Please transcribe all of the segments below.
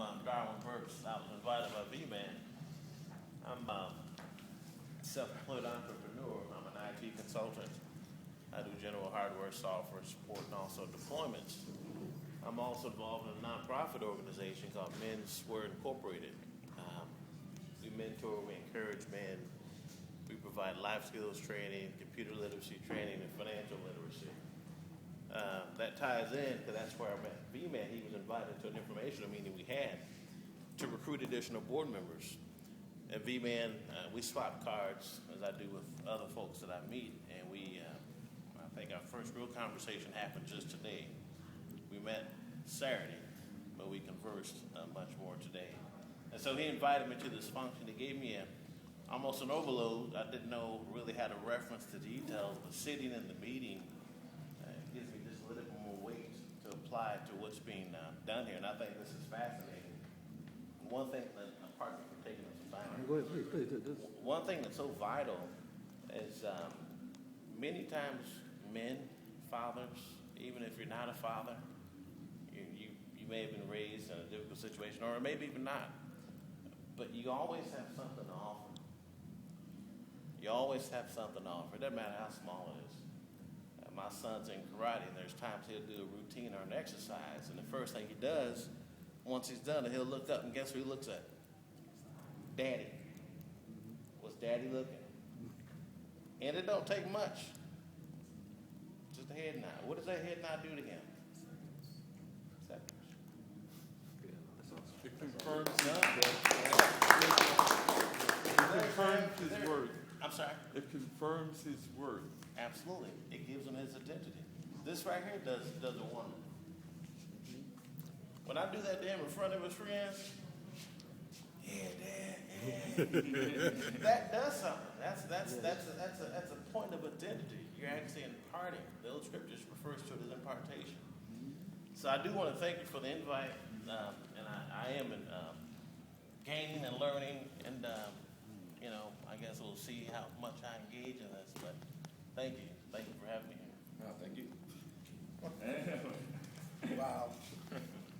I'm Darwin Burks. I was invited by V-Man. I'm a self-employed entrepreneur. I'm an IT consultant. I do general hardware, software support, and also deployments. I'm also involved in a nonprofit organization called Men's Word Incorporated. We mentor, we encourage men. We provide life skills training, computer literacy training, and financial literacy. That ties in, because that's where I met V-Man. He was invited to an informational meeting we had to recruit additional board members. And V-Man, we swap cards, as I do with other folks that I meet, and I think our first real conversation happened just today. We met Saturday, but we conversed much more today. And so he invited me to this function. He gave me almost an overload. I didn't know really how to reference the details, but sitting in the meeting gives me just a little bit more weight to apply to what's being done here. And I think this is fascinating. One thing that, pardon me for taking some time. Go ahead, please. One thing that's so vital is many times men, fathers, even if you're not a father, you may have been raised in a difficult situation, or maybe even not, but you always have something to offer. You always have something to offer. It doesn't matter how small it is. My son's in karate, and there's times he'll do a routine or an exercise, and the first thing he does, once he's done it, he'll look up, and guess who he looks at? Daddy. What's Daddy looking? And it don't take much. Just a head nod. What does that head nod do to him? It confirms his word. I'm sorry? It confirms his word. Absolutely. It gives him his identity. This right here does a wonder. When I do that to him in front of his friends, yeah, Dad, yeah. That does something. That's a point of identity. You're actually imparting. The old scriptures refers to it as impartation. So I do want to thank you for the invite, and I am gaining and learning, and I guess we'll see how much I engage in this. But thank you for having me here. Thank you. Wow.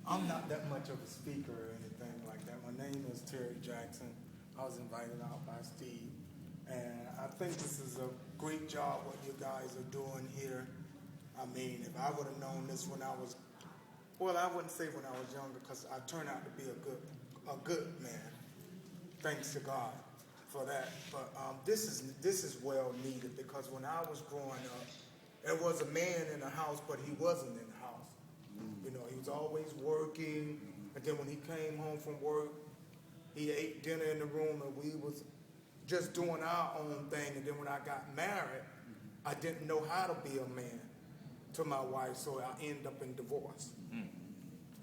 I'm not that much of a speaker or anything like that. My name is Terry Jackson. I was invited out by Steve. And I think this is a great job what you guys are doing here. I mean, if I would have known this when I was, well, I wouldn't say when I was younger, because I turned out to be a good man. Thanks to God for that. But this is well needed, because when I was growing up, there was a man in the house, but he wasn't in the house. You know, he was always working, and then when he came home from work, he ate dinner in the room, and we was just doing our own thing. And then when I got married, I didn't know how to be a man to my wife, so I ended up in divorce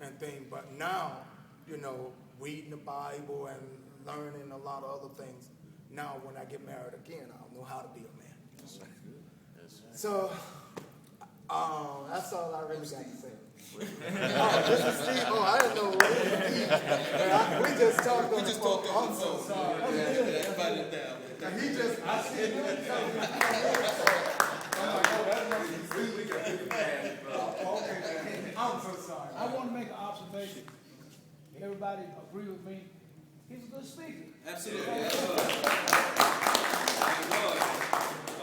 and things. But now, reading the Bible and learning a lot of other things, now when I get married again, I'll know how to be a man. Yes, sir. So, that's all I really got to say. This is Steve. I didn't know what it was. We just talked on the phone. I'm so sorry. And he just, I see him. I'm so sorry. I want to make an observation. Everybody agree with me? He's a good speaker. Absolutely.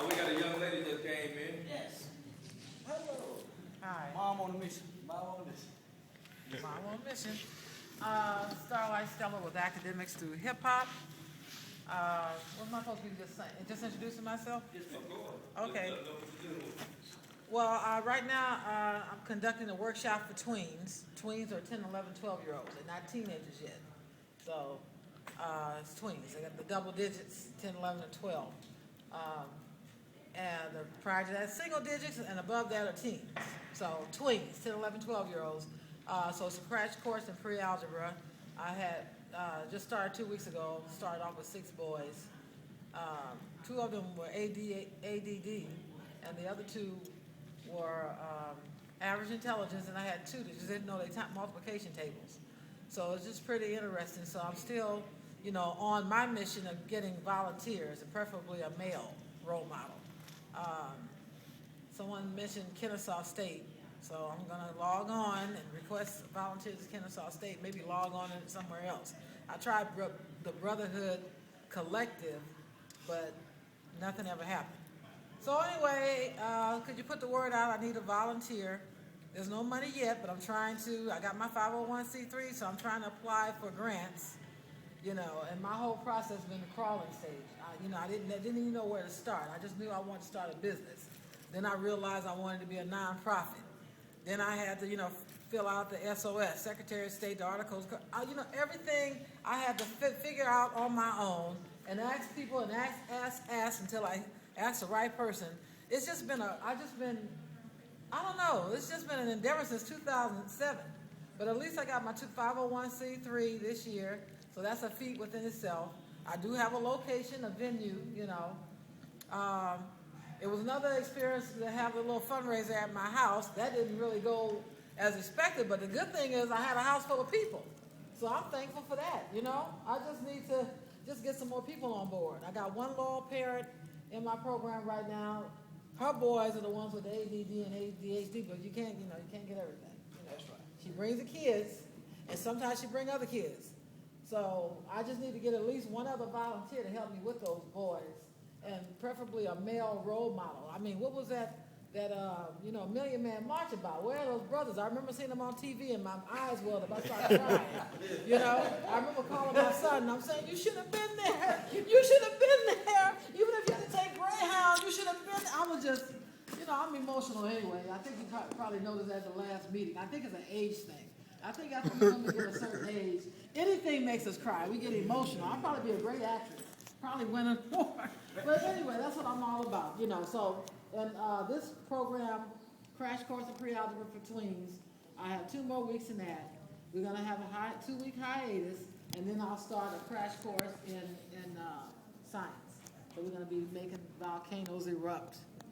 We got a young lady that came in. Yes. Hello. Hi. Mom on a mission. Mom on a mission. Starlight Stella with academics through hip hop. What am I supposed to be just saying? Just introducing myself? Okay. Well, right now I'm conducting a workshop for tweens. Tweens are 10, 11, 12-year-olds. They're not teenagers yet. So it's tweens. They got the double digits, 10, 11, and 12. And prior to that, single digits, and above that are teens. So tweens, 10, 11, 12-year-olds. So it's a crash course in pre-algebra. I had just started 2 weeks ago, started off with 6 boys. 2 of them were ADD, and the other 2 were average intelligence, and I had 2 that just didn't know they typed multiplication tables. So it's just pretty interesting. So I'm still, on my mission of getting volunteers, and preferably a male role model. Someone mentioned Kennesaw State. So I'm gonna log on and request volunteers at Kennesaw State, maybe log on it somewhere else. I tried the Brotherhood Collective, but nothing ever happened. So anyway, could you put the word out? I need a volunteer. There's no money yet, but I'm trying to. I got my 501c3, so I'm trying to apply for grants. You know, and my whole process has been the crawling stage. I didn't even know where to start. I just knew I wanted to start a business. Then I realized I wanted to be a nonprofit. Then I had to, fill out the SOS, Secretary of State, the articles. Everything I had to figure out on my own and ask people and ask until I asked the right person. It's just been I don't know. It's just been an endeavor since 2007. But at least I got my 501c3 this year, so that's a feat within itself. I do have a location, a venue, It was another experience to have a little fundraiser at my house. That didn't really go as expected, but the good thing is I had a house full of people. So I'm thankful for that, I just need to get some more people on board. I got one loyal parent in my program right now. Her boys are the ones with the ADD and ADHD, but you can't get everything. That's right. She brings the kids, and sometimes she brings other kids. So I just need to get at least one other volunteer to help me with those boys, and preferably a male role model. I mean, what was that Million Man March about? Where are those brothers? I remember seeing them on TV, and my eyes welled up. I started crying. I remember calling my son, and I'm saying, you should have been there. You should have been there. Even if you had to take Greyhound, you should have been there. I was just, I'm emotional anyway. I think you probably noticed at the last meeting. I think it's an age thing. I think after women get a certain age, anything makes us cry. We get emotional. I'll probably be a great actress. Probably win an award. But anyway, that's what I'm all about, So, and this program, Crash Course in Pre-Algebra for Tweens, I have 2 more weeks in that. We're going to have a 2-week hiatus, and then I'll start a crash course in science. So we're going to be making volcanoes erupt